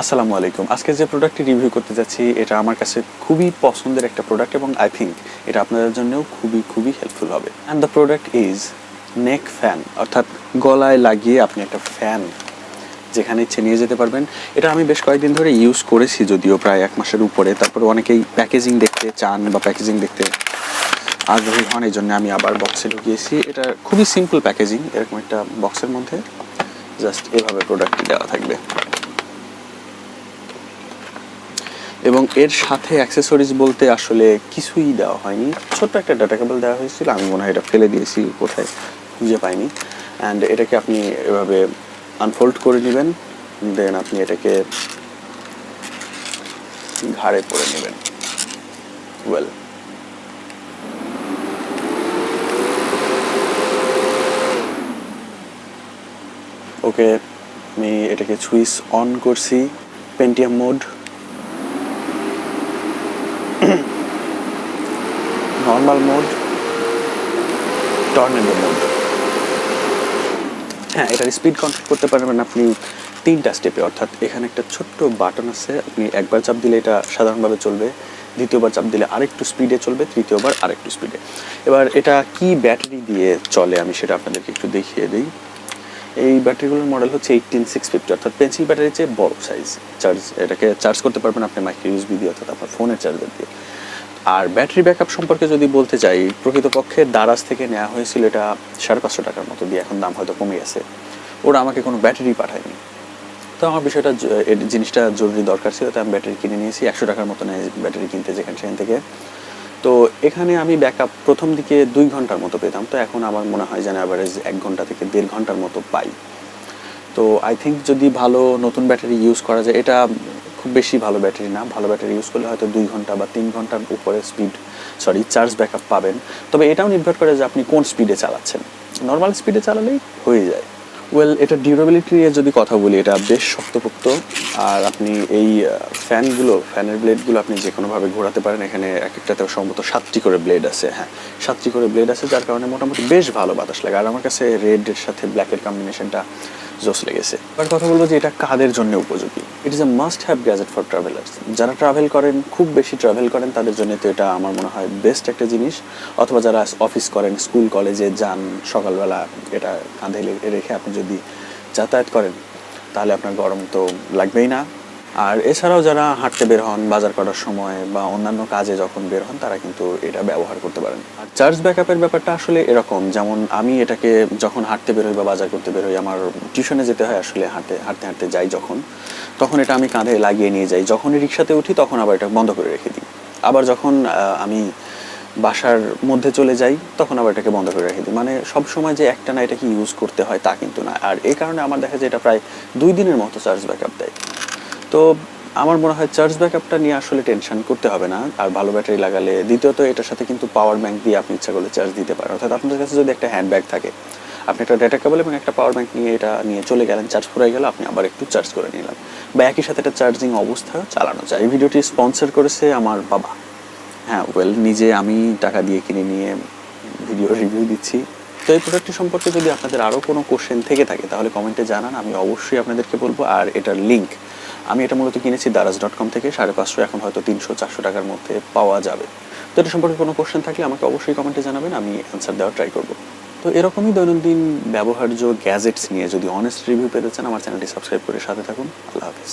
আসসালামু আলাইকুম। আজকে যে প্রোডাক্টটি রিভিউ করতে যাচ্ছি এটা আমার কাছে খুবই পছন্দের একটা প্রোডাক্ট এবং আই থিঙ্ক এটা আপনাদের জন্যও খুবই হেল্পফুল হবে। And the product is neck fan, অর্থাৎ গলায় লাগিয়ে আপনি একটা ফ্যান যেখানে ইচ্ছে নিয়ে যেতে পারবেন। এটা আমি বেশ কয়েকদিন ধরে ইউজ করেছি, যদিও প্রায় 1 মাসের উপরে। তারপরে অনেকেই প্যাকেজিং দেখতে চান বা প্যাকেজিং দেখতে আগ্রহী হন, এই জন্য আমি আবার বক্সে ঢুকিয়েছি। এটা খুবই সিম্পল প্যাকেজিং, এরকম একটা বক্সের মধ্যে জাস্ট এভাবে প্রোডাক্টটি দেওয়া থাকবে এবং এর সাথে অ্যাক্সেসরিজ বলতে আসলে কিছুই দেওয়া হয়নি। ছোট্ট একটা ডাটা কেবল দেওয়া হয়েছিল, আমি মনে হয় এটা ফেলে দিয়েছি কোথায়, খুঁজে পাইনি। অ্যান্ড এটাকে আপনি এভাবে আনফোল্ড করে নেবেন, দেন আপনি এটাকে ঘাড়ে পরে নেবেন। ওয়েল, ওকে, আমি এটাকে সুইচ অন করছি, Pentium mode, normal mode, tornado mode. হ্যাঁ, এটার স্পিড কন্ট্রোল করতে পারবেন আপনি 3টা স্টেপে, অর্থাৎ এখানে একটা ছোট্ট বাটন আছে, আপনি একবার চাপ দিলে এটা সাধারণভাবে চলবে, দ্বিতীয়বার চাপ দিলে আরেকটু স্পিডে চলবে, তৃতীয়বার আরেকটু স্পিডে। এবার এটা কি ব্যাটারি দিয়ে চলে আমি সেটা আপনাদেরকে একটু দেখিয়ে দিই। এই ব্যাটারিগুলোর মডেল হচ্ছে 18650, অর্থাৎ পেন্সিল ব্যাটারির চেয়ে বড় সাইজ। এটাকে চার্জ করতে পারবেন আপনি মাইক্রো ইউএসবি দিয়ে, অর্থাৎ আপনার ফোনের চার্জার দিয়ে। আর ব্যাটারি ব্যাকআপ সম্পর্কে যদি বলতে চাই, প্রকৃতপক্ষে দারাজ থেকে নেওয়া হয়েছিল এটা 550 টাকার মতো দিয়ে, এখন দাম হয়তো কমে গেছে। ওরা আমাকে কোনো ব্যাটারি পাঠায়নি, তো আমার বিষয়টা জিনিসটা জরুরি দরকার ছিল, তাই আমি ব্যাটারি কিনে নিয়েছি। 100 টাকার মতো নেয় ব্যাটারি কিনতে সেখান থেকে। তো এখানে আমি ব্যাকআপ প্রথম দিকে 2 ঘন্টার মতো পেতাম, তো এখন আমার মনে হয় যেন অ্যাভারেজ 1 ঘন্টা থেকে 1.5 ঘন্টার মতো পাই। তো আই থিঙ্ক যদি ভালো নতুন ব্যাটারি ইউজ করা যায়, এটা খুব বেশি ভালো ব্যাটারি না, ভালো ব্যাটারি ইউজ করলে হয়তো 2 ঘন্টা বা 3 ঘন্টার উপরে চার্জ ব্যাকআপ পাবেন। তবে এটাও নির্ভর করে যে আপনি কোন স্পিডে চালাচ্ছেন। নর্মাল স্পিডে চালালেই হয়ে যায়। ওয়েল, এটা ডিউরেবিলিটি নিয়ে যদি কথা বলি, এটা বেশ শক্তপোক্ত। আর আপনি এই ফ্যানের ব্লেডগুলো আপনি যে কোনোভাবে ঘোরাতে পারেন। এখানে এক একটাতে সম্ভবত 7টি করে ব্লেড আছে। হ্যাঁ, 7টি করে ব্লেড আছে, যার কারণে মোটামুটি বেশ ভালো বাতাস লাগে। আর আমার কাছে রেডের সাথে ব্ল্যাকের কম্বিনেশনটা জোস লেগেছে। এবার কথা বলবো যে এটা কাদের জন্য উপযোগী। It is a must have gadget for travellers. যারা ট্রাভেল করেন, খুব বেশি ট্রাভেল করেন, তাদের জন্য তো এটা আমার মনে হয় বেস্ট একটা জিনিস। অথবা যারা অফিস করেন, স্কুল কলেজে যান, সকালবেলা এটা কাঁধে রেখে আপনি যদি যাতায়াত করেন, তাহলে আপনার গরম তো লাগবেই না। আর এছাড়াও যারা হাঁটতে বের হন বাজার করার সময় বা অন্যান্য কাজে যখন বের হন, তারা কিন্তু এটা ব্যবহার করতে পারেন। আর চার্জ ব্যাকআপের ব্যাপারটা আসলে এরকম, যেমন আমি এটাকে যখন হাঁটতে বের হই বা বাজার করতে বের হই, আমার টিউশনে যেতে হয় আসলে, হাঁটতে যাই তখন এটা আমি কাঁধে লাগিয়ে নিয়ে যাই। যখনই রিক্সাতে উঠি তখন আবার এটা বন্ধ করে রেখে দিই। আবার যখন আমি বাসার মধ্যে চলে যাই তখন আবার এটাকে বন্ধ করে রেখে দিই। মানে সব সময় যে একটা না এটাকে ইউজ করতে হয় তা কিন্তু না। আর এই কারণে আমার দেখা যায় এটা প্রায় 2 দিনের মতো চার্জ ব্যাকআপ দেয়। তো আমার মনে হয় চার্জ ব্যাকআপটা নিয়ে আসলে টেনশন করতে হবে না। আর ভালো ব্যাটারি লাগালে, দ্বিতীয়ত এটার সাথে কিন্তু পাওয়ার ব্যাংক দিয়ে আপনি ইচ্ছা করলে চার্জ দিতে পারেন। অর্থাৎ আপনার কাছে যদি একটা হ্যান্ড ব্যাগ থাকে, আপনি একটা ডেটা কেবল এবং একটা পাওয়ার ব্যাংক নিয়ে এটা নিয়ে চলে গেলেন, চার্জ ফুরাই গেল, আপনি আবার একটু চার্জ করে নিলেন, বা একই সাথে একটা চার্জিং অবস্থা চালানো যায়। এই ভিডিওটি স্পন্সর করেছে আমার বাবা। হ্যাঁ, ওয়েল, নিজে আমি টাকা দিয়ে কিনে নিয়ে ভিডিও রিভিউ দিচ্ছি। তো এই প্রোডাক্টটি সম্পর্কে যদি আপনাদের আরও কোনো কোশ্চেন থেকে থাকে তাহলে কমেন্টে জানান, আমি অবশ্যই আপনাদেরকে বলবো। আর এটার লিঙ্ক, আমি এটা মূলত কিনেছি daraz.com থেকে, 550, এখন হয়তো 300-400 টাকার মধ্যে পাওয়া যাবে। তো এটা সম্পর্কে কোনো কোশ্চেন থাকলে আমাকে অবশ্যই কমেন্টে জানাবেন, আমি অ্যান্সার দেওয়ার ট্রাই করবো। তো এরকমই দৈনন্দিন ব্যবহার্য গ্যাজেটস নিয়ে যদি অনেস্ট রিভিউ পেতে চান, আমার চ্যানেলটি সাবস্ক্রাইব করে সাথে থাকুন। আল্লাহ হাফিজ।